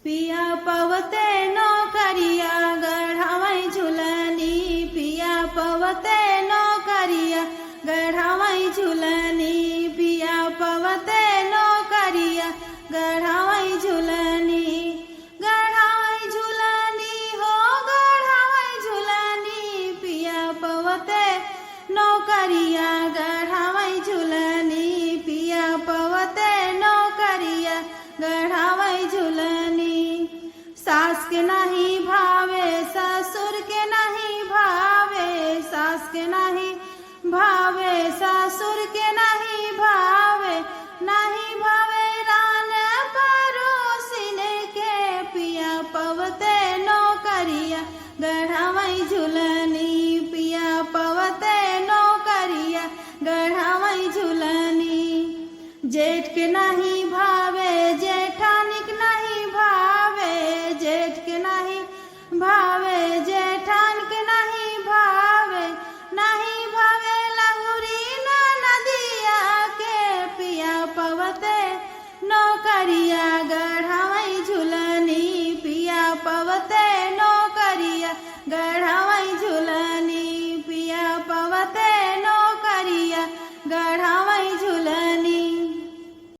पिया पवते नौकरिया गढ़ावई झुलनी, पिया पवते नौकरिया गढ़ावई झुलनी, पिया पवते नौकरिया गढ़ावई झुलनी, गढ़ावई झुलनी हो गढ़ावई झुलनी, पिया पवते नौकरिया गढ़ावई झुलनी, पिया पवते नौकरिया गढ़ावई झुलनी। सास के नहीं भावे ससुर के नहीं भावे, सास के नहीं भावे ससुर के नहीं भावे, नहीं भावे रान पड़ोसिन के, पिया पवते नौकरिया गढ़ावई झुलनी, पिया पवते नौकरिया गढ़ावई झुलनी। जेठ के नहीं भावे जेठानिक नहीं भावे, जेठ के नहीं भावे जेठान के नहीं भावे, नहीं भावे लहुरी नदिया के, पिया पवते नौकरिया गढ़ावई झुलनी, पिया पवते नौकरिया गढ़ा